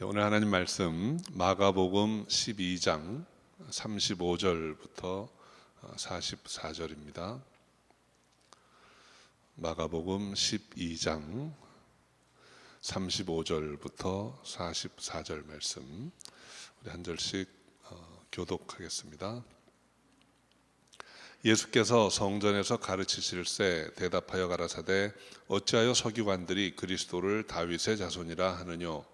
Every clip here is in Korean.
오늘 하나님 말씀 마가복음 12장 35절부터 44절입니다. 마가복음 12장 35절부터 44절 말씀 우리 한 절씩 교독하겠습니다. 예수께서 성전에서 가르치실새 대답하여 가라사대 어찌하여 서기관들이 그리스도를 다윗의 자손이라 하느뇨.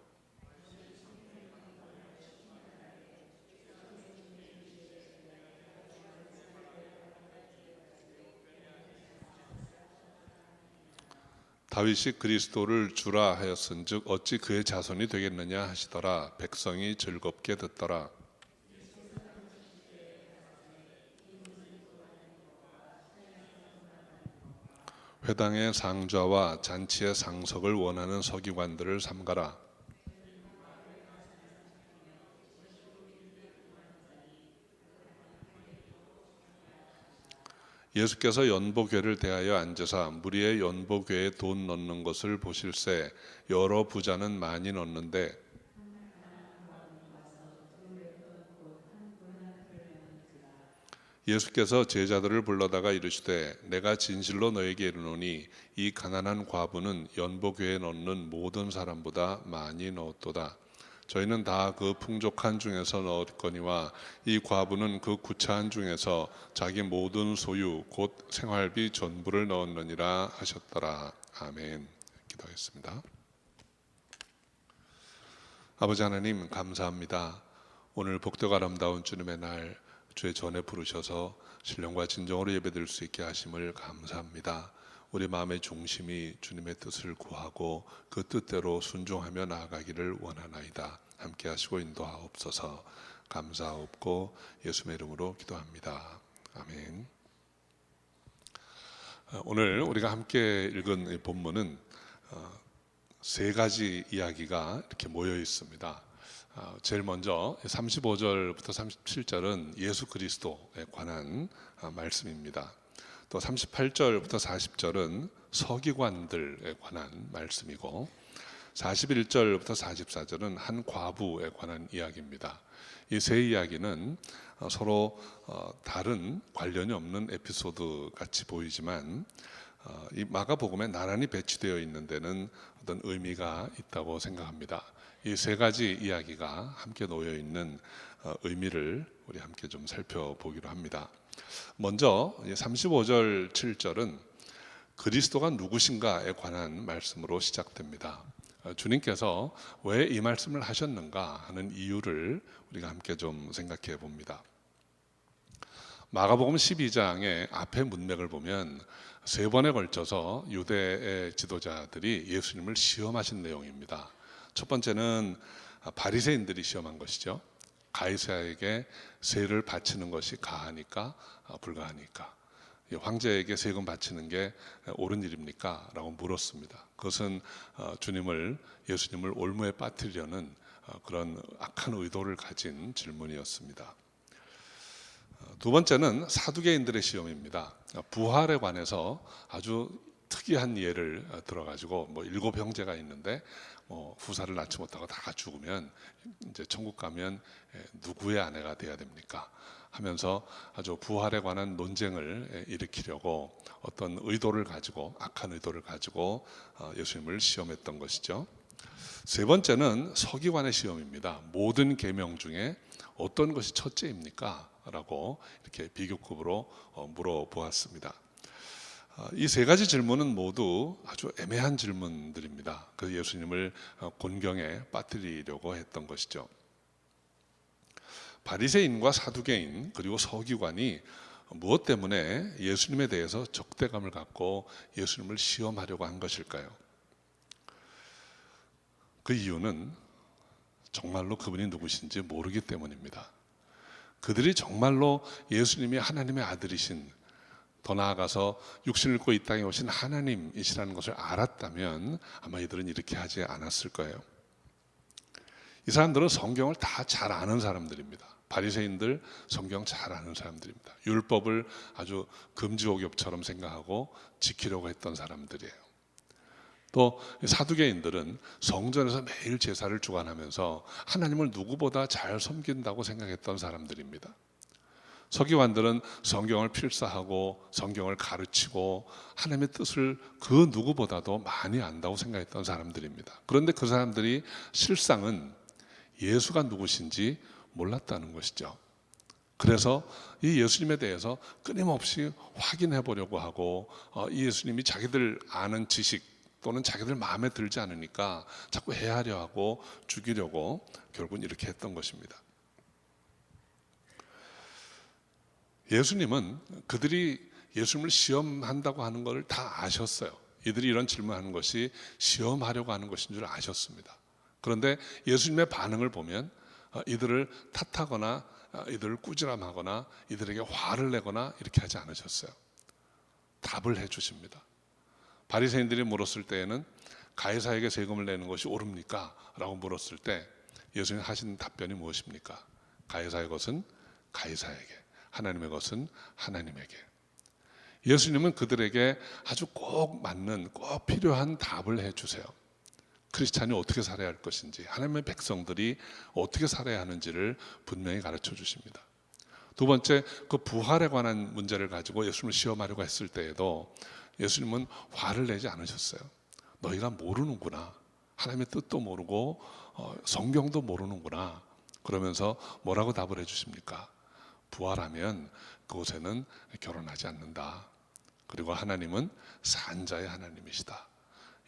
다윗이 그리스도를 주라 하였은즉 어찌 그의 자손이 되겠느냐 하시더라. 백성이 즐겁게 듣더라. 회당의 상좌와 잔치의 상석을 원하는 서기관들을 삼가라. 예수께서 연보궤를 대하여 앉으사 무리의 연보궤에 돈 넣는 것을 보실새 여러 부자는 많이 넣는데 예수께서 제자들을 불러다가 이르시되 내가 진실로 너에게 이르노니 이 가난한 과부는 연보궤에 넣는 모든 사람보다 많이 넣었도다. 저희는 다 그 풍족한 중에서 넣었거니와 이 과부는 그 구차한 중에서 자기 모든 소유 곧 생활비 전부를 넣었느니라 하셨더라. 아멘. 기도하겠습니다. 아버지 하나님 감사합니다. 오늘 복되고 아름다운 주님의 날 주의 전에 부르셔서 신령과 진정으로 예배드릴 수 있게 하심을 감사합니다. 우리 마음의 중심이 주님의 뜻을 구하고 그 뜻대로 순종하며 나아가기를 원하나이다. 함께 하시고 인도하옵소서. 감사하옵고 예수의 이름으로 기도합니다. 아멘. 오늘 우리가 함께 읽은 이 본문은 세 가지 이야기가 이렇게 모여 있습니다. 제일 먼저 35절부터 37절은 예수 그리스도에 관한 말씀입니다. 또 38절부터 40절은 서기관들에 관한 말씀이고 41절부터 44절은 한 과부에 관한 이야기입니다. 이 세 이야기는 서로 다른 관련이 없는 에피소드 같이 보이지만 이 마가복음에 나란히 배치되어 있는 데는 어떤 의미가 있다고 생각합니다. 이 세 가지 이야기가 함께 놓여 있는 의미를 우리 함께 좀 살펴보기로 합니다. 먼저 35절 7절은 그리스도가 누구신가에 관한 말씀으로 시작됩니다. 주님께서 왜 이 말씀을 하셨는가 하는 이유를 우리가 함께 좀 생각해 봅니다. 마가복음 12장의 앞의 문맥을 보면 세 번에 걸쳐서 유대의 지도자들이 예수님을 시험하신 내용입니다. 첫 번째는 바리새인들이 시험한 것이죠. 가이사에게 세를 바치는 것이 가하니까 불가하니까 황제에게 세금 바치는 게 옳은 일입니까? 라고 물었습니다. 그것은 예수님을 올무에 빠뜨리려는 그런 악한 의도를 가진 질문이었습니다. 두 번째는 사두개인들의 시험입니다. 부활에 관해서 아주 특이한 예를 들어가지고 7 형제가 있는데 후사를 낳지 못하고 다 죽으면 이제 천국 가면 누구의 아내가 돼야 됩니까? 하면서 아주 부활에 관한 논쟁을 일으키려고 어떤 의도를 가지고 악한 의도를 가지고 예수님을 시험했던 것이죠. 세 번째는 서기관의 시험입니다. 모든 계명 중에 어떤 것이 첫째입니까? 라고 이렇게 비교급으로 물어보았습니다. 이 세 가지 질문은 모두 아주 애매한 질문들입니다. 그래서 예수님을 곤경에 빠뜨리려고 했던 것이죠. 바리새인과 사두개인 그리고 서기관이 무엇 때문에 예수님에 대해서 적대감을 갖고 예수님을 시험하려고 한 것일까요? 그 이유는 정말로 그분이 누구신지 모르기 때문입니다. 그들이 정말로 예수님이 하나님의 아들이신, 더 나아가서 육신을 입고 이 땅에 오신 하나님이시라는 것을 알았다면 아마 이들은 이렇게 하지 않았을 거예요. 이 사람들은 성경을 다 잘 아는 사람들입니다. 바리새인들 성경 잘 아는 사람들입니다. 율법을 아주 금지옥엽처럼 생각하고 지키려고 했던 사람들이에요. 또 사두개인들은 성전에서 매일 제사를 주관하면서 하나님을 누구보다 잘 섬긴다고 생각했던 사람들입니다. 서기관들은 성경을 필사하고 성경을 가르치고 하나님의 뜻을 그 누구보다도 많이 안다고 생각했던 사람들입니다. 그런데 그 사람들이 실상은 예수가 누구신지 몰랐다는 것이죠. 그래서 이 예수님에 대해서 끊임없이 확인해 보려고 하고 이 예수님이 자기들 아는 지식 또는 자기들 마음에 들지 않으니까 자꾸 해하려 하고 죽이려고 결국은 이렇게 했던 것입니다. 예수님은 그들이 예수님을 시험한다고 하는 것을 다 아셨어요. 이들이 이런 질문하는 것이 시험하려고 하는 것인 줄 아셨습니다. 그런데 예수님의 반응을 보면 이들을 탓하거나 이들을 꾸지람하거나 이들에게 화를 내거나 이렇게 하지 않으셨어요. 답을 해주십니다. 바리새인들이 물었을 때에는 가이사에게 세금을 내는 것이 옳습니까? 라고 물었을 때 예수님 하신 답변이 무엇입니까? 가이사의 것은 가이사에게, 하나님의 것은 하나님에게. 예수님은 그들에게 아주 꼭 맞는, 꼭 필요한 답을 해주세요. 크리스찬이 어떻게 살아야 할 것인지, 하나님의 백성들이 어떻게 살아야 하는지를 분명히 가르쳐 주십니다. 두 번째, 그 부활에 관한 문제를 가지고 예수님을 시험하려고 했을 때에도 예수님은 화를 내지 않으셨어요. 너희가 모르는구나. 하나님의 뜻도 모르고 성경도 모르는구나. 그러면서 뭐라고 답을 해주십니까? 부활하면 그곳에는 결혼하지 않는다. 그리고 하나님은 산자의 하나님이시다.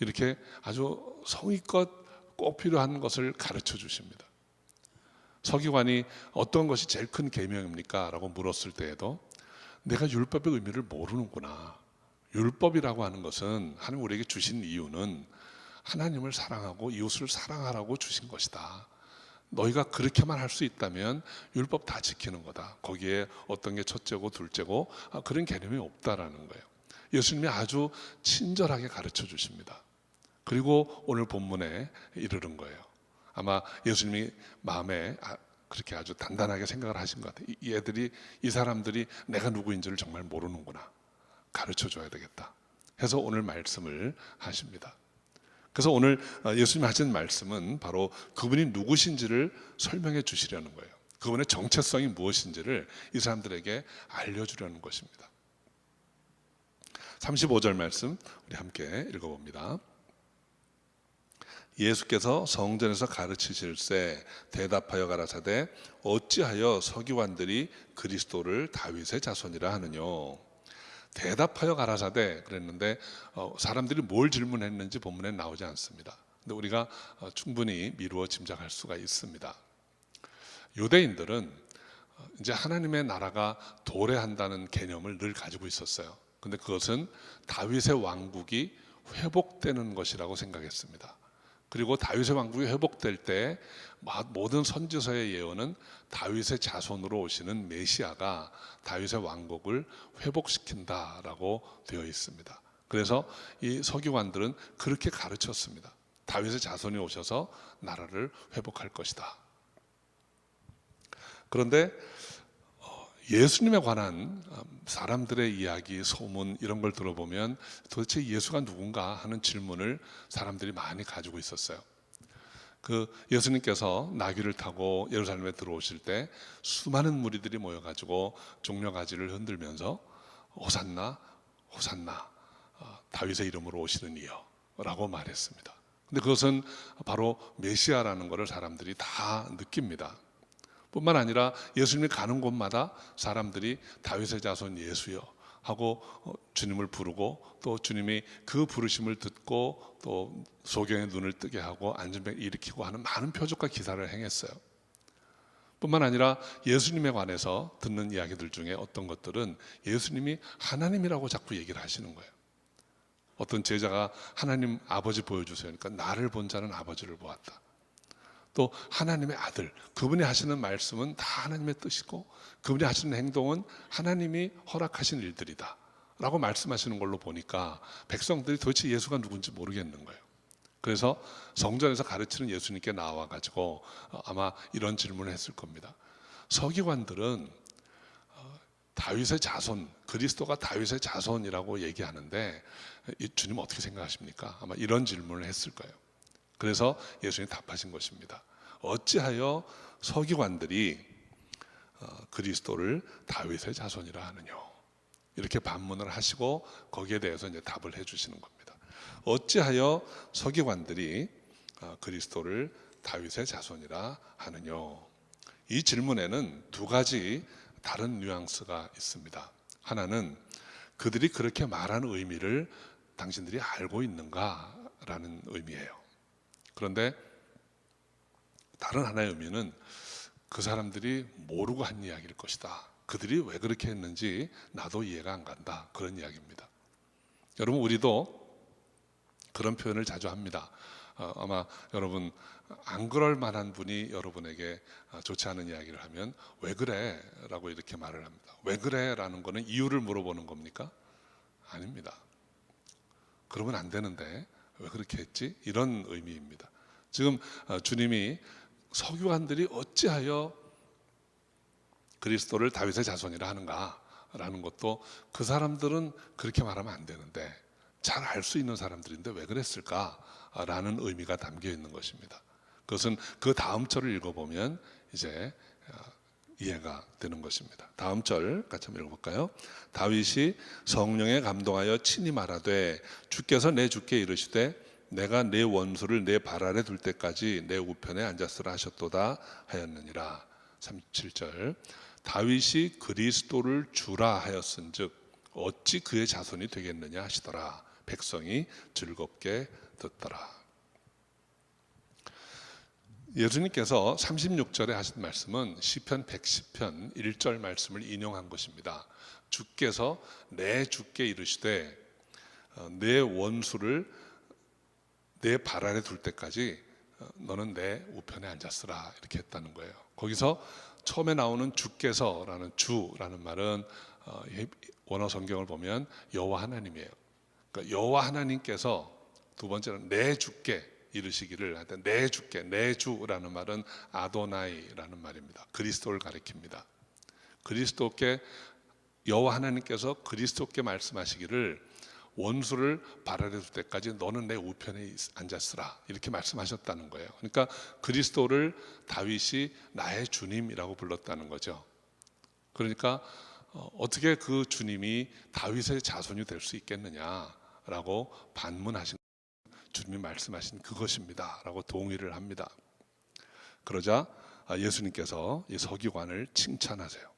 이렇게 아주 성의껏 꼭 필요한 것을 가르쳐 주십니다. 서기관이 어떤 것이 제일 큰 계명입니까? 라고 물었을 때에도 내가 율법의 의미를 모르는구나. 율법이라고 하는 것은 하나님 우리에게 주신 이유는 하나님을 사랑하고 이웃을 사랑하라고 주신 것이다. 너희가 그렇게만 할 수 있다면 율법 다 지키는 거다. 거기에 어떤 게 첫째고 둘째고 그런 개념이 없다라는 거예요. 예수님이 아주 친절하게 가르쳐 주십니다. 그리고 오늘 본문에 이르는 거예요. 아마 예수님이 마음에 그렇게 아주 단단하게 생각을 하신 것 같아요. 이 사람들이 내가 누구인지를 정말 모르는구나. 가르쳐 줘야 되겠다. 해서 오늘 말씀을 하십니다. 그래서 오늘 예수님이 하신 말씀은 바로 그분이 누구신지를 설명해 주시려는 거예요. 그분의 정체성이 무엇인지를 이 사람들에게 알려주려는 것입니다. 35절 말씀 우리 함께 읽어봅니다. 예수께서 성전에서 가르치실새 대답하여 가라사대 어찌하여 서기관들이 그리스도를 다윗의 자손이라 하느뇨. 대답하여 가라사대 그랬는데 사람들이 뭘 질문했는지 본문에 나오지 않습니다. 근데 우리가 충분히 미루어 짐작할 수가 있습니다. 유대인들은 이제 하나님의 나라가 도래한다는 개념을 늘 가지고 있었어요. 근데 그것은 다윗의 왕국이 회복되는 것이라고 생각했습니다. 그리고 다윗의 왕국이 회복될 때 모든 선지서의 예언은 다윗의 자손으로 오시는 메시아가 다윗의 왕국을 회복시킨다라고 되어 있습니다. 그래서 이 서기관들은 그렇게 가르쳤습니다. 다윗의 자손이 오셔서 나라를 회복할 것이다. 그런데 예수님에 관한 사람들의 이야기, 소문 이런 걸 들어보면 도대체 예수가 누군가 하는 질문을 사람들이 많이 가지고 있었어요. 그 예수님께서 나귀를 타고 예루살렘에 들어오실 때 수많은 무리들이 모여가지고 종려가지를 흔들면서 호산나 호산나 다윗의 이름으로 오시는 이여 라고 말했습니다. 근데 그것은 바로 메시아라는 것을 사람들이 다 느낍니다. 뿐만 아니라 예수님이 가는 곳마다 사람들이 다윗의 자손 예수여 하고 주님을 부르고 또 주님이 그 부르심을 듣고 또 소경의 눈을 뜨게 하고 안전병 일으키고 하는 많은 표적과 기사를 행했어요. 뿐만 아니라 예수님에 관해서 듣는 이야기들 중에 어떤 것들은 예수님이 하나님이라고 자꾸 얘기를 하시는 거예요. 어떤 제자가 하나님 아버지 보여주세요. 그러니까 나를 본 자는 아버지를 보았다. 또 하나님의 아들, 그분이 하시는 말씀은 다 하나님의 뜻이고 그분이 하시는 행동은 하나님이 허락하신 일들이다 라고 말씀하시는 걸로 보니까 백성들이 도대체 예수가 누군지 모르겠는 거예요. 그래서 성전에서 가르치는 예수님께 나와가지고 아마 이런 질문을 했을 겁니다. 서기관들은 다윗의 자손, 그리스도가 다윗의 자손이라고 얘기하는데 이 주님 어떻게 생각하십니까? 아마 이런 질문을 했을 거예요. 그래서 예수님이 답하신 것입니다. 어찌하여 서기관들이 그리스도를 다윗의 자손이라 하느냐, 이렇게 반문을 하시고 거기에 대해서 이제 답을 해주시는 겁니다. 어찌하여 서기관들이 그리스도를 다윗의 자손이라 하느냐, 이 질문에는 두 가지 다른 뉘앙스가 있습니다. 하나는 그들이 그렇게 말하는 의미를 당신들이 알고 있는가라는 의미예요. 그런데 다른 하나의 의미는 그 사람들이 모르고 한 이야기일 것이다. 그들이 왜 그렇게 했는지 나도 이해가 안 간다. 그런 이야기입니다. 여러분, 우리도 그런 표현을 자주 합니다. 아마 여러분 안 그럴 만한 분이 여러분에게 좋지 않은 이야기를 하면 왜 그래? 라고 이렇게 말을 합니다. 왜 그래? 라는 거는 이유를 물어보는 겁니까? 아닙니다. 그러면 안 되는데 왜 그렇게 했지? 이런 의미입니다. 지금 주님이 서기관들이 어찌하여 그리스도를 다윗의 자손이라 하는가 라는 것도 그 사람들은 그렇게 말하면 안 되는데 잘 알 수 있는 사람들인데 왜 그랬을까 라는 의미가 담겨 있는 것입니다. 그것은 그 다음 절을 읽어보면 이제 이해가 되는 것입니다. 다음 절 같이 한번 읽어볼까요? 다윗이 성령에 감동하여 친히 말하되 주께서 내 주께 이르시되 내가 내 원수를 내 발 아래 둘 때까지 내 우편에 앉았으라 하셨도다 하였느니라. 37절 다윗이 그리스도를 주라 하였은즉 어찌 그의 자손이 되겠느냐 하시더라. 백성이 즐겁게 듣더라. 예수님께서 36절에 하신 말씀은 시편 110편 1절 말씀을 인용한 것입니다. 주께서 내 주께 이르시되 내 원수를 내 발 아래 둘 때까지 너는 내 우편에 앉았으라 이렇게 했다는 거예요. 거기서 처음에 나오는 주께서라는 주라는 말은 원어 성경을 보면 여호와 하나님이에요. 그러니까 여호와 하나님께서 두 번째는 내 주께 이르시기를 하되 내 주께, 내 주라는 말은 아도나이라는 말입니다. 그리스도를 가리킵니다. 그리스도께 여호와 하나님께서 그리스도께 말씀하시기를 원수를 발 아래 둘 때까지 너는 내 우편에 앉았으라 이렇게 말씀하셨다는 거예요. 그러니까 그리스도를 다윗이 나의 주님이라고 불렀다는 거죠. 그러니까 어떻게 그 주님이 다윗의 자손이 될 수 있겠느냐라고 반문하신 주님이 말씀하신 그것입니다 라고 동의를 합니다. 그러자 예수님께서 이 서기관을 칭찬하세요.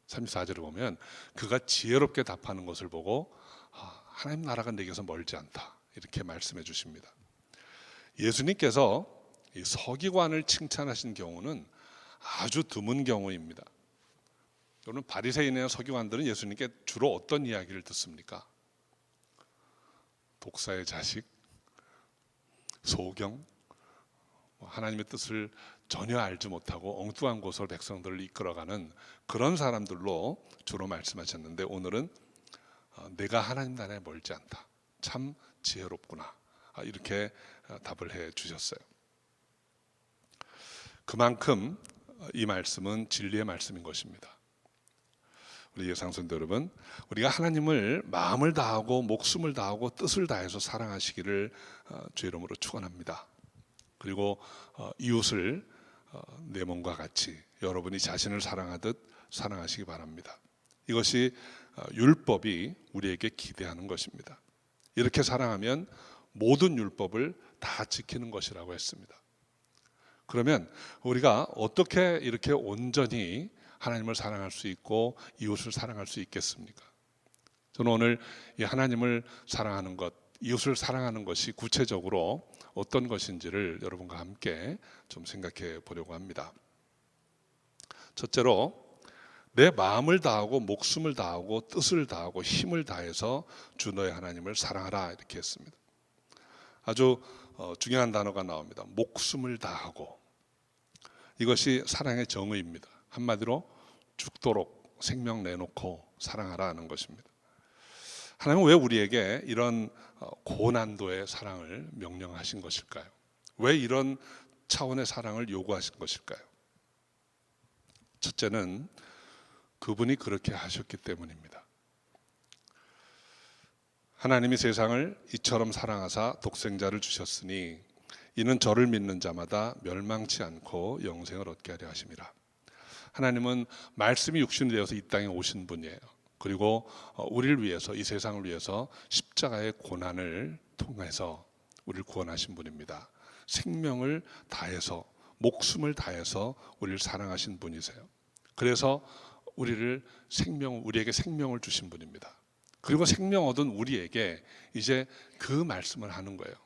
34절을 보면 그가 지혜롭게 답하는 것을 보고 하나님 나라가 내게서 멀지 않다 이렇게 말씀해 주십니다. 예수님께서 이 서기관을 칭찬하신 경우는 아주 드문 경우입니다. 여러분, 바리새인이나 서기관들은 예수님께 주로 어떤 이야기를 듣습니까? 독사의 자식, 소경, 하나님의 뜻을 전혀 알지 못하고 엉뚱한 곳으로 백성들을 이끌어가는 그런 사람들로 주로 말씀하셨는데 오늘은 내가 하나님 나라에 멀지 않다. 참 지혜롭구나. 이렇게 답을 해 주셨어요. 그만큼 이 말씀은 진리의 말씀인 것입니다. 우리 예상성도 여러분, 우리가 하나님을 마음을 다하고 목숨을 다하고 뜻을 다해서 사랑하시기를 주의 이름으로 축원합니다. 그리고 이웃을 내 몸과 같이 여러분이 자신을 사랑하듯 사랑하시기 바랍니다. 이것이 율법이 우리에게 기대하는 것입니다. 이렇게 사랑하면 모든 율법을 다 지키는 것이라고 했습니다. 그러면 우리가 어떻게 이렇게 온전히 하나님을 사랑할 수 있고 이웃을 사랑할 수 있겠습니까? 저는 오늘 이 하나님을 사랑하는 것, 이웃을 사랑하는 것이 구체적으로 어떤 것인지를 여러분과 함께 좀 생각해 보려고 합니다. 첫째로 내 마음을 다하고 목숨을 다하고 뜻을 다하고 힘을 다해서 주 너의 하나님을 사랑하라 이렇게 했습니다. 아주 중요한 단어가 나옵니다. 목숨을 다하고. 이것이 사랑의 정의입니다. 한마디로 죽도록 생명 내놓고 사랑하라 하는 것입니다. 하나님은 왜 우리에게 이런 고난도의 사랑을 명령하신 것일까요? 왜 이런 차원의 사랑을 요구하신 것일까요? 첫째는 그분이 그렇게 하셨기 때문입니다. 하나님이 세상을 이처럼 사랑하사 독생자를 주셨으니 이는 저를 믿는 자마다 멸망치 않고 영생을 얻게 하려 하심이라. 하나님은 말씀이 육신이 되어서 이 땅에 오신 분이에요. 그리고 우리를 위해서, 이 세상을 위해서 십자가의 고난을 통해서 우리를 구원하신 분입니다. 생명을 다해서, 목숨을 다해서 우리를 사랑하신 분이세요. 그래서 우리에게 생명을 주신 분입니다. 그리고 생명 얻은 우리에게 이제 그 말씀을 하는 거예요.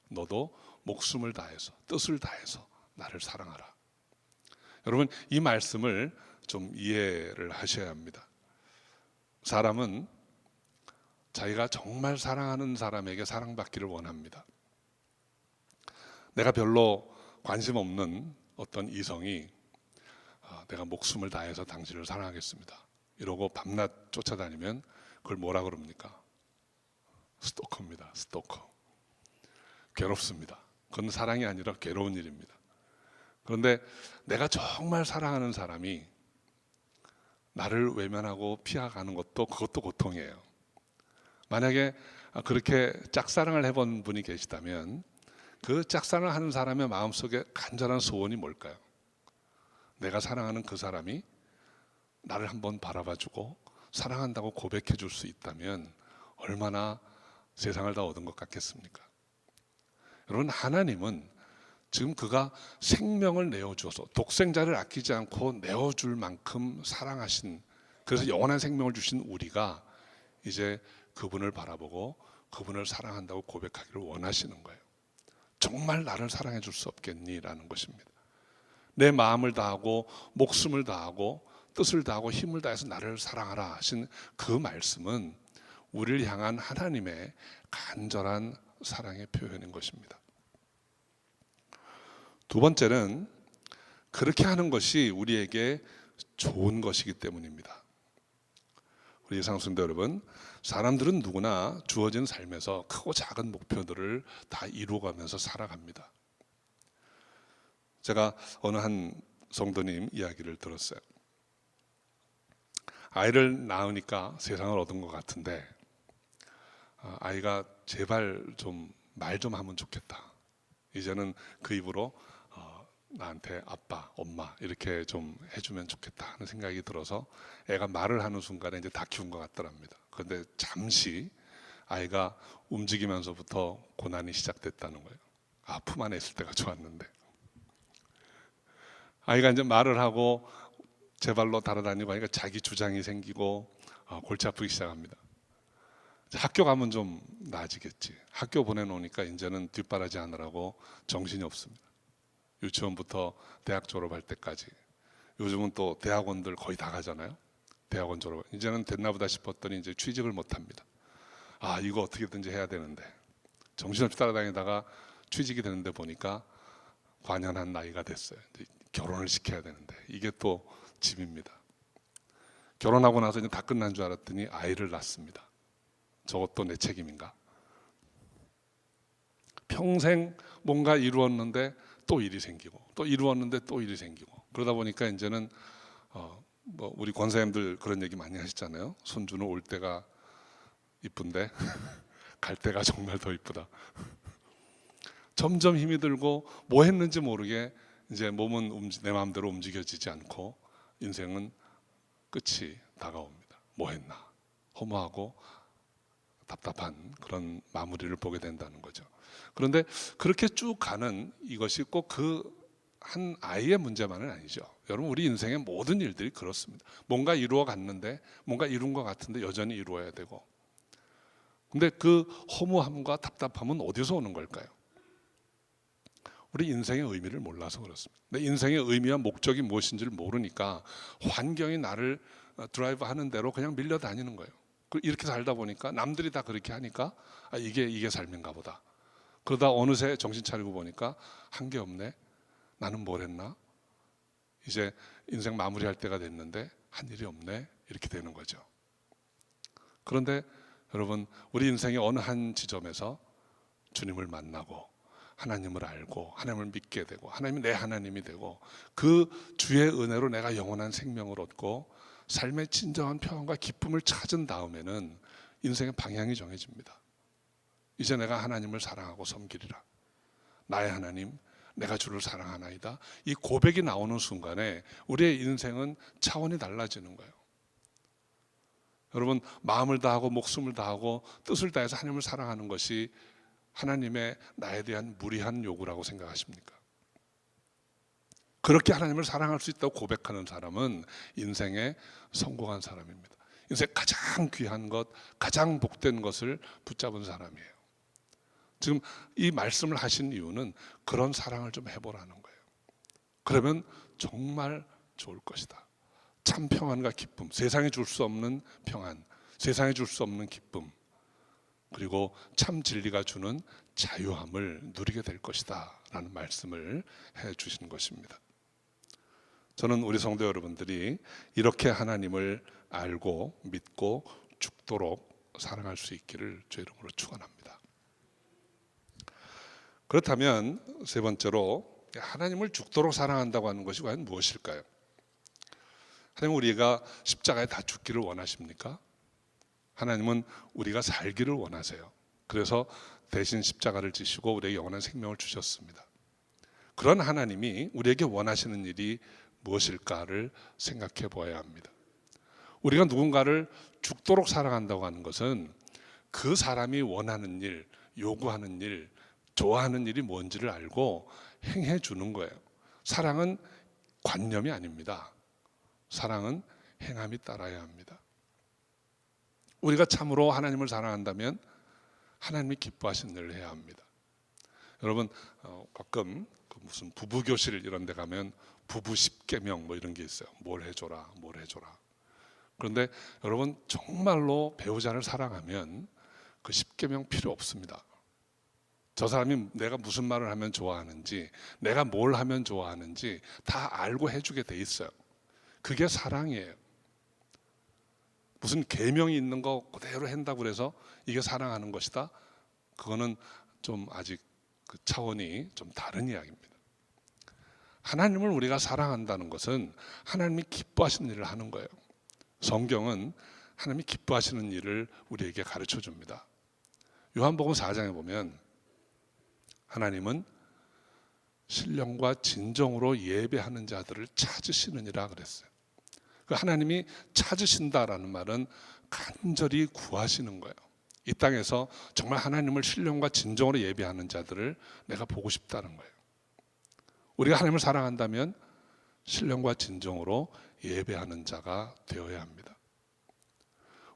너도 목숨을 다해서, 뜻을 다해서 나를 사랑하라. 여러분, 이 말씀을 좀 이해를 하셔야 합니다. 사람은 자기가 정말 사랑하는 사람에게 사랑받기를 원합니다. 내가 별로 관심 없는 어떤 이성이 내가 목숨을 다해서 당신을 사랑하겠습니다 이러고 밤낮 쫓아다니면 그걸 뭐라 그럽니까? 스토커입니다. 스토커. 괴롭습니다. 그건 사랑이 아니라 괴로운 일입니다. 그런데 내가 정말 사랑하는 사람이 나를 외면하고 피해가는 그것도 고통이에요. 만약에 그렇게 짝사랑을 해본 분이 계시다면 그 짝사랑을 하는 사람의 마음속에 간절한 소원이 뭘까요? 내가 사랑하는 그 사람이 나를 한번 바라봐주고 사랑한다고 고백해 줄 수 있다면 얼마나 세상을 다 얻은 것 같겠습니까? 여러분, 하나님은 지금 그가 생명을 내어주어서 독생자를 아끼지 않고 내어줄 만큼 사랑하신, 그래서 영원한 생명을 주신 우리가 이제 그분을 바라보고 그분을 사랑한다고 고백하기를 원하시는 거예요. 정말 나를 사랑해 줄 수 없겠니? 라는 것입니다. 내 마음을 다하고 목숨을 다하고 뜻을 다하고 힘을 다해서 나를 사랑하라 하신 그 말씀은 우리를 향한 하나님의 간절한 사랑의 표현인 것입니다. 두 번째는 그렇게 하는 것이 우리에게 좋은 것이기 때문입니다. 우리 예상성도 여러분, 사람들은 누구나 주어진 삶에서 크고 작은 목표들을 다 이루어가면서 살아갑니다. 제가 어느 한 성도님 이야기를 들었어요. 아이를 낳으니까 세상을 얻은 것 같은데 아이가 제발 좀 말 좀 하면 좋겠다. 이제는 그 입으로 나한테 아빠, 엄마 이렇게 좀 해주면 좋겠다 하는 생각이 들어서 애가 말을 하는 순간에 이제 다 키운 것 같더랍니다. 그런데 잠시 아이가 움직이면서부터 고난이 시작됐다는 거예요. 품 안에 있을 때가 좋았는데 아이가 이제 말을 하고 제 발로 달아다니고 하니까 자기 주장이 생기고 골치 아프기 시작합니다. 학교 가면 좀 나아지겠지. 학교 보내놓으니까 이제는 뒷바라지 하느라고 정신이 없습니다. 유치원부터 대학 졸업할 때까지. 요즘은 또 대학원들 거의 다 가잖아요. 대학원 졸업. 이제는 됐나 보다 싶었더니 이제 취직을 못 합니다. 이거 어떻게든지 해야 되는데. 정신없이 따라다니다가 취직이 되는데 보니까 관연한 나이가 됐어요. 결혼을 시켜야 되는데 이게 또 짐입니다. 결혼하고 나서 이제 다 끝난 줄 알았더니 아이를 낳습니다. 저것도 내 책임인가? 평생 뭔가 이루었는데 또 일이 생기고 또 이루었는데 또 일이 생기고 그러다 보니까 이제는 우리 권사님들 그런 얘기 많이 하시잖아요. 손주는 올 때가 이쁜데 갈 때가 정말 더 이쁘다. 점점 힘이 들고 뭐 했는지 모르게 이제 몸은 내 마음대로 움직여지지 않고 인생은 끝이 다가옵니다. 뭐 했나? 허무하고 답답한 그런 마무리를 보게 된다는 거죠. 그런데 그렇게 쭉 가는 이것이 꼭 그 한 아이의 문제만은 아니죠. 여러분, 우리 인생의 모든 일들이 그렇습니다. 뭔가 이루어 갔는데 뭔가 이룬 것 같은데 여전히 이루어야 되고. 근데 그 허무함과 답답함은 어디서 오는 걸까요? 우리 인생의 의미를 몰라서 그렇습니다. 내 인생의 의미와 목적이 무엇인지를 모르니까 환경이 나를 드라이브 하는 대로 그냥 밀려다니는 거예요. 이렇게 살다 보니까 남들이 다 그렇게 하니까 이게 삶인가 보다. 그러다 어느새 정신 차리고 보니까 한 게 없네. 나는 뭘 했나? 이제 인생 마무리할 때가 됐는데 한 일이 없네. 이렇게 되는 거죠. 그런데 여러분, 우리 인생의 어느 한 지점에서 주님을 만나고 하나님을 알고 하나님을 믿게 되고 하나님이 내 하나님이 되고 그 주의 은혜로 내가 영원한 생명을 얻고 삶의 진정한 평안과 기쁨을 찾은 다음에는 인생의 방향이 정해집니다. 이제 내가 하나님을 사랑하고 섬기리라. 나의 하나님, 내가 주를 사랑하나이다. 이 고백이 나오는 순간에 우리의 인생은 차원이 달라지는 거예요. 여러분, 마음을 다하고 목숨을 다하고 뜻을 다해서 하나님을 사랑하는 것이 하나님의 나에 대한 무리한 요구라고 생각하십니까? 그렇게 하나님을 사랑할 수 있다고 고백하는 사람은 인생에 성공한 사람입니다. 인생 가장 귀한 것, 가장 복된 것을 붙잡은 사람이에요. 지금 이 말씀을 하신 이유는 그런 사랑을 좀 해보라는 거예요. 그러면 정말 좋을 것이다. 참 평안과 기쁨, 세상에 줄 수 없는 평안, 세상에 줄 수 없는 기쁨, 그리고 참 진리가 주는 자유함을 누리게 될 것이다 라는 말씀을 해 주시는 것입니다. 저는 우리 성도 여러분들이 이렇게 하나님을 알고 믿고 죽도록 사랑할 수 있기를 주의 이름으로 축원합니다. 그렇다면 세 번째로 하나님을 죽도록 사랑한다고 하는 것이 과연 무엇일까요? 하나님은 우리가 십자가에 다 죽기를 원하십니까? 하나님은 우리가 살기를 원하세요. 그래서 대신 십자가를 지시고 우리에게 영원한 생명을 주셨습니다. 그런 하나님이 우리에게 원하시는 일이 무엇일까를 생각해 보아야 합니다. 우리가 누군가를 죽도록 사랑한다고 하는 것은 그 사람이 원하는 일, 요구하는 일, 좋아하는 일이 뭔지를 알고 행해 주는 거예요. 사랑은 관념이 아닙니다. 사랑은 행함이 따라야 합니다. 우리가 참으로 하나님을 사랑한다면 하나님이 기뻐하시는 일을 해야 합니다. 여러분, 가끔 무슨 부부교실 이런 데 가면 부부 10계명 뭐 이런 게 있어요. 뭘 해줘라, 뭘 해줘라. 그런데 여러분, 정말로 배우자를 사랑하면 그 10계명 필요 없습니다. 저 사람이 내가 무슨 말을 하면 좋아하는지, 내가 뭘 하면 좋아하는지 다 알고 해주게 돼 있어요. 그게 사랑이에요. 무슨 계명이 있는 거 그대로 한다고 해서 이게 사랑하는 것이다? 그거는 좀 아직 그 차원이 좀 다른 이야기입니다. 하나님을 우리가 사랑한다는 것은 하나님이 기뻐하시는 일을 하는 거예요. 성경은 하나님이 기뻐하시는 일을 우리에게 가르쳐 줍니다. 요한복음 4장에 보면 하나님은 신령과 진정으로 예배하는 자들을 찾으시느니라 그랬어요. 그 하나님이 찾으신다라는 말은 간절히 구하시는 거예요. 이 땅에서 정말 하나님을 신령과 진정으로 예배하는 자들을 내가 보고 싶다는 거예요. 우리가 하나님을 사랑한다면 신령과 진정으로 예배하는 자가 되어야 합니다.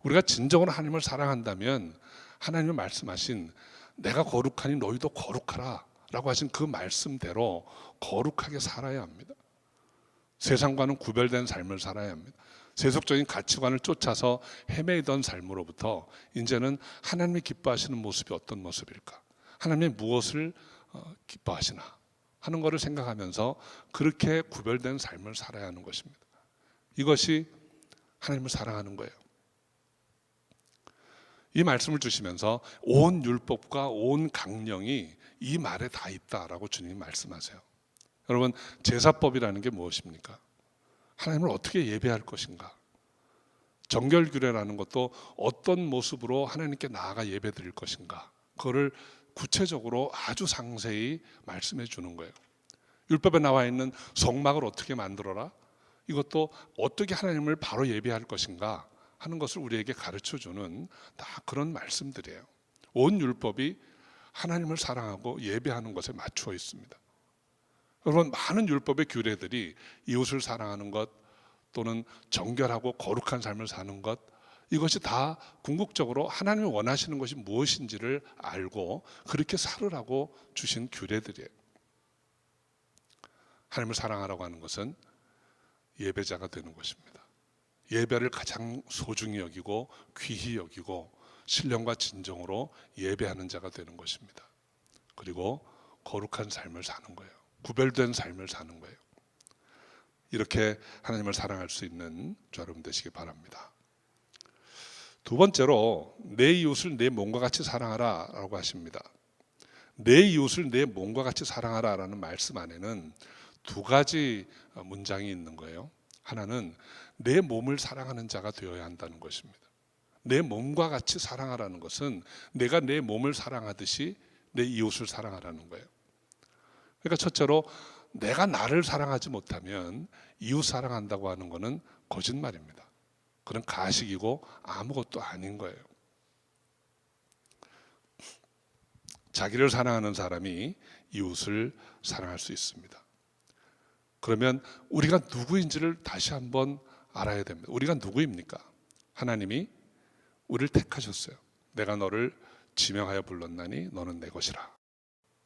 우리가 진정으로 하나님을 사랑한다면 하나님이 말씀하신 내가 거룩하니 너희도 거룩하라 라고 하신 그 말씀대로 거룩하게 살아야 합니다. 세상과는 구별된 삶을 살아야 합니다. 세속적인 가치관을 쫓아서 헤매이던 삶으로부터 이제는 하나님이 기뻐하시는 모습이 어떤 모습일까? 하나님이 무엇을 기뻐하시나 하는 것을 생각하면서 그렇게 구별된 삶을 살아야 하는 것입니다. 이것이 하나님을 사랑하는 거예요. 이 말씀을 주시면서 온 율법과 온 강령이 이 말에 다 있다라고 주님이 말씀하세요. 여러분, 제사법이라는 게 무엇입니까? 하나님을 어떻게 예배할 것인가? 정결규례라는 것도 어떤 모습으로 하나님께 나아가 예배 드릴 것인가? 그거를 구체적으로 아주 상세히 말씀해 주는 거예요. 율법에 나와 있는 성막을 어떻게 만들어라? 이것도 어떻게 하나님을 바로 예배할 것인가 하는 것을 우리에게 가르쳐 주는 다 그런 말씀들이에요. 온 율법이 하나님을 사랑하고 예배하는 것에 맞추어 있습니다. 여러분, 많은 율법의 규례들이 이웃을 사랑하는 것 또는 정결하고 거룩한 삶을 사는 것, 이것이 다 궁극적으로 하나님이 원하시는 것이 무엇인지를 알고 그렇게 살으라고 주신 규례들이에요. 하나님을 사랑하라고 하는 것은 예배자가 되는 것입니다. 예배를 가장 소중히 여기고 귀히 여기고 신령과 진정으로 예배하는 자가 되는 것입니다. 그리고 거룩한 삶을 사는 거예요. 구별된 삶을 사는 거예요. 이렇게 하나님을 사랑할 수 있는 저 여러분 되시기 바랍니다. 두 번째로 내 이웃을 내 몸과 같이 사랑하라 라고 하십니다. 내 이웃을 내 몸과 같이 사랑하라 라는 말씀 안에는 두 가지 문장이 있는 거예요. 하나는 내 몸을 사랑하는 자가 되어야 한다는 것입니다. 내 몸과 같이 사랑하라는 것은 내가 내 몸을 사랑하듯이 내 이웃을 사랑하라는 거예요. 그러니까 첫째로 내가 나를 사랑하지 못하면 이웃 사랑한다고 하는 것은 거짓말입니다. 그건 가식이고 아무것도 아닌 거예요. 자기를 사랑하는 사람이 이웃을 사랑할 수 있습니다. 그러면 우리가 누구인지를 다시 한번 알아야 됩니다. 우리가 누구입니까? 하나님이 우리를 택하셨어요. 내가 너를 지명하여 불렀나니 너는 내 것이라.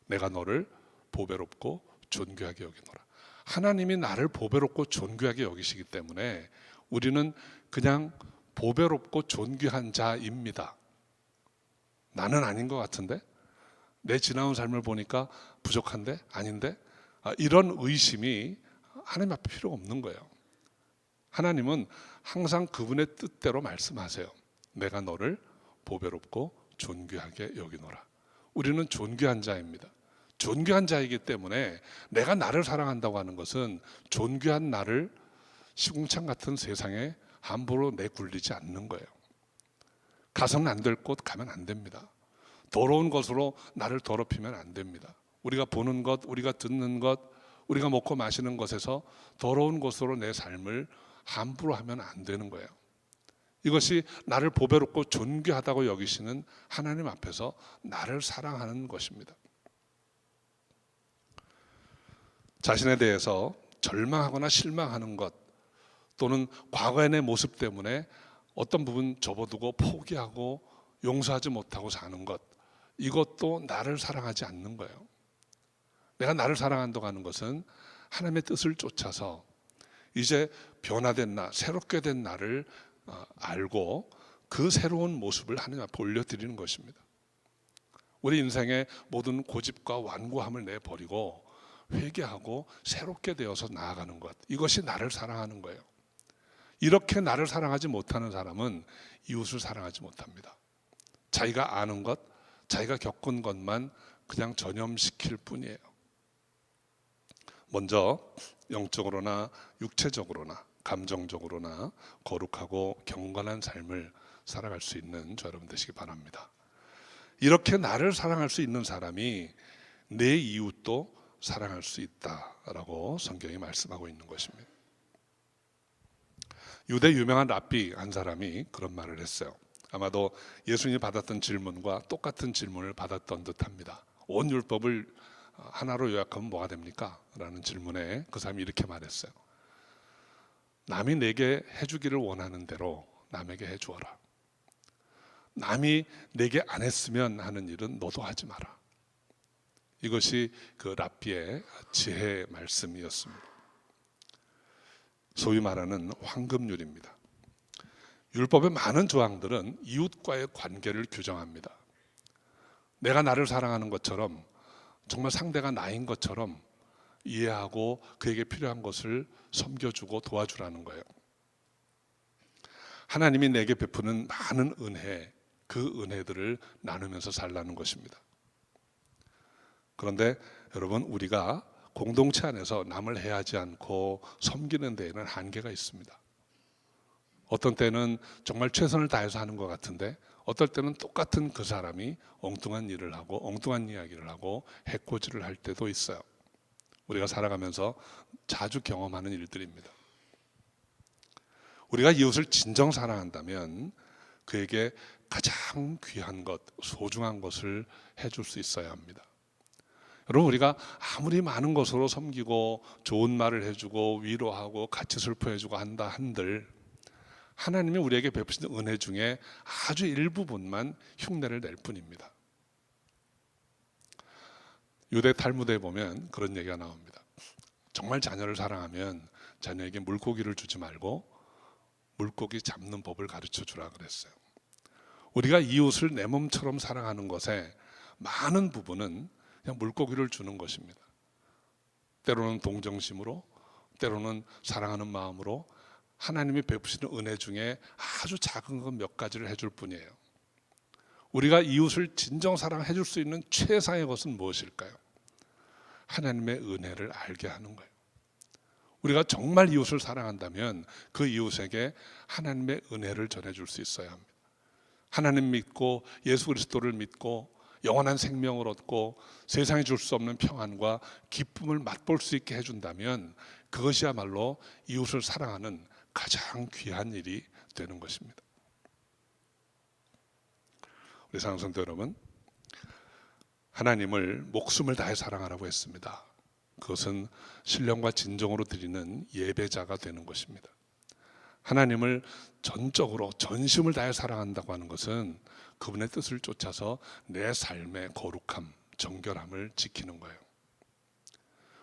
내가 너를 보배롭고 존귀하게 여기노라. 하나님이 나를 보배롭고 존귀하게 여기시기 때문에 우리는 그냥 보배롭고 존귀한 자입니다. 나는 아닌 것 같은데? 내 지나온 삶을 보니까 부족한데? 아닌데? 이런 의심이 하나님 앞에 필요 없는 거예요. 하나님은 항상 그분의 뜻대로 말씀하세요. 내가 너를 보배롭고 존귀하게 여기노라. 우리는 존귀한 자입니다. 존귀한 자이기 때문에 내가 나를 사랑한다고 하는 것은 존귀한 나를 시궁창 같은 세상에 함부로 내굴리지 않는 거예요. 가서는 안 될 곳 가면 안 됩니다. 더러운 것으로 나를 더럽히면 안 됩니다. 우리가 보는 것, 우리가 듣는 것, 우리가 먹고 마시는 것에서 더러운 것으로 내 삶을 함부로 하면 안 되는 거예요. 이것이 나를 보배롭고 존귀하다고 여기시는 하나님 앞에서 나를 사랑하는 것입니다. 자신에 대해서 절망하거나 실망하는 것 또는 과거의 내 모습 때문에 어떤 부분 접어두고 포기하고 용서하지 못하고 사는 것, 이것도 나를 사랑하지 않는 거예요. 내가 나를 사랑한다고 하는 것은 하나님의 뜻을 쫓아서 이제 변화된 나, 새롭게 된 나를 알고 그 새로운 모습을 하나님 앞에 올려드리는 것입니다. 우리 인생의 모든 고집과 완고함을 내버리고 회개하고 새롭게 되어서 나아가는 것, 이것이 나를 사랑하는 거예요. 이렇게 나를 사랑하지 못하는 사람은 이웃을 사랑하지 못합니다. 자기가 아는 것, 자기가 겪은 것만 그냥 전염시킬 뿐이에요. 먼저 영적으로나 육체적으로나 감정적으로나 거룩하고 경건한 삶을 살아갈 수 있는 저 여러분 되시기 바랍니다. 이렇게 나를 사랑할 수 있는 사람이 내 이웃도 사랑할 수 있다라고 성경이 말씀하고 있는 것입니다. 유대 유명한 랍비 한 사람이 그런 말을 했어요. 아마도 예수님이 받았던 질문과 똑같은 질문을 받았던 듯합니다. 온 율법을 하나로 요약하면 뭐가 됩니까? 라는 질문에 그 사람이 이렇게 말했어요. 남이 내게 해주기를 원하는 대로 남에게 해주어라. 남이 내게 안 했으면 하는 일은 너도 하지 마라. 이것이 그 랍비의 지혜의 말씀이었습니다. 소위 말하는 황금률입니다. 율법의 많은 조항들은 이웃과의 관계를 규정합니다. 내가 나를 사랑하는 것처럼 정말 상대가 나인 것처럼 이해하고 그에게 필요한 것을 섬겨주고 도와주라는 거예요. 하나님이 내게 베푸는 많은 은혜, 그 은혜들을 나누면서 살라는 것입니다. 그런데 여러분, 우리가 공동체 안에서 남을 해하지 않고 섬기는 데에는 한계가 있습니다. 어떤 때는 정말 최선을 다해서 하는 것 같은데 어떨 때는 똑같은 그 사람이 엉뚱한 일을 하고 엉뚱한 이야기를 하고 해코지를 할 때도 있어요. 우리가 살아가면서 자주 경험하는 일들입니다. 우리가 이웃을 진정 사랑한다면 그에게 가장 귀한 것, 소중한 것을 해줄 수 있어야 합니다. 여러분, 우리가 아무리 많은 것으로 섬기고 좋은 말을 해주고 위로하고 같이 슬퍼해주고 한다 한들 하나님이 우리에게 베푸시는 은혜 중에 아주 일부분만 흉내를 낼 뿐입니다. 유대 탈무드에 보면 그런 얘기가 나옵니다. 정말 자녀를 사랑하면 자녀에게 물고기를 주지 말고 물고기 잡는 법을 가르쳐 주라 그랬어요. 우리가 이웃을 내 몸처럼 사랑하는 것에 많은 부분은 그냥 물고기를 주는 것입니다. 때로는 동정심으로, 때로는 사랑하는 마음으로 하나님이 베푸시는 은혜 중에 아주 작은 것 몇 가지를 해줄 뿐이에요. 우리가 이웃을 진정 사랑해 줄 수 있는 최상의 것은 무엇일까요? 하나님의 은혜를 알게 하는 거예요. 우리가 정말 이웃을 사랑한다면 그 이웃에게 하나님의 은혜를 전해줄 수 있어야 합니다. 하나님 믿고 예수 그리스도를 믿고 영원한 생명을 얻고 세상에 줄 수 없는 평안과 기쁨을 맛볼 수 있게 해준다면 그것이야말로 이웃을 사랑하는 가장 귀한 일이 되는 것입니다. 우리 사랑하는 성도 여러분, 하나님을 목숨을 다해 사랑하라고 했습니다. 그것은 신령과 진정으로 드리는 예배자가 되는 것입니다. 하나님을 전적으로 전심을 다해 사랑한다고 하는 것은 그분의 뜻을 쫓아서 내 삶의 거룩함, 정결함을 지키는 거예요.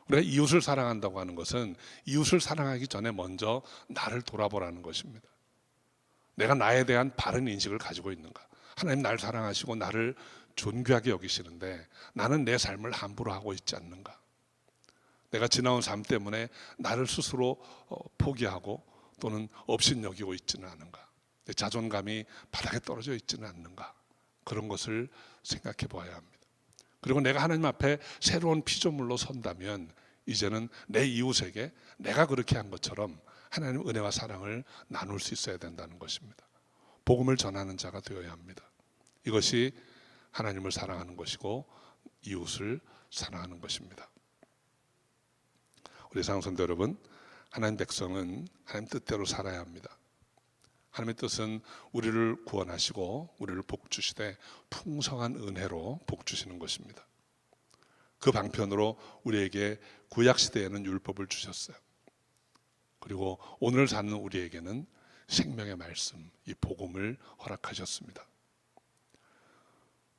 우리가 이웃을 사랑한다고 하는 것은 이웃을 사랑하기 전에 먼저 나를 돌아보라는 것입니다. 내가 나에 대한 바른 인식을 가지고 있는가? 하나님 나를 사랑하시고 나를 존귀하게 여기시는데 나는 내 삶을 함부로 하고 있지 않는가? 내가 지나온 삶 때문에 나를 스스로 포기하고 또는 업신여기고 있지는 않은가? 내 자존감이 바닥에 떨어져 있지는 않는가? 그런 것을 생각해 보아야 합니다. 그리고 내가 하나님 앞에 새로운 피조물로 선다면 이제는 내 이웃에게 내가 그렇게 한 것처럼 하나님의 은혜와 사랑을 나눌 수 있어야 된다는 것입니다. 복음을 전하는 자가 되어야 합니다. 이것이 하나님을 사랑하는 것이고 이웃을 사랑하는 것입니다. 우리 사랑하는 성도 여러분, 하나님 백성은 하나님 뜻대로 살아야 합니다. 하나님의 뜻은 우리를 구원하시고 우리를 복주시되 풍성한 은혜로 복주시는 것입니다. 그 방편으로 우리에게 구약시대에는 율법을 주셨어요. 그리고 오늘 사는 우리에게는 생명의 말씀, 이 복음을 허락하셨습니다.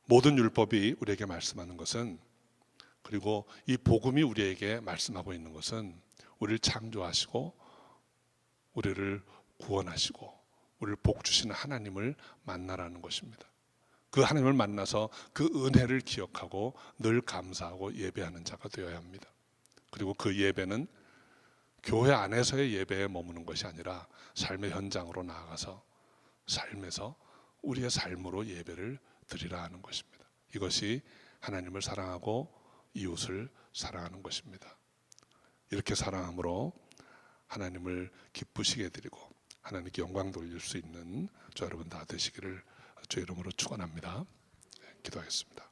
모든 율법이 우리에게 말씀하는 것은, 그리고 이 복음이 우리에게 말씀하고 있는 것은 우리를 창조하시고 우리를 구원하시고 우리를 복주시는 하나님을 만나라는 것입니다. 그 하나님을 만나서 그 은혜를 기억하고 늘 감사하고 예배하는 자가 되어야 합니다. 그리고 그 예배는 교회 안에서의 예배에 머무는 것이 아니라 삶의 현장으로 나아가서 삶에서 우리의 삶으로 예배를 드리라 하는 것입니다. 이것이 하나님을 사랑하고 이웃을 사랑하는 것입니다. 이렇게 사랑함으로 하나님을 기쁘시게 드리고 하나님께 영광 돌릴 수 있는 저 여러분 다 되시기를 주의 이름으로 축원합니다. 기도하겠습니다.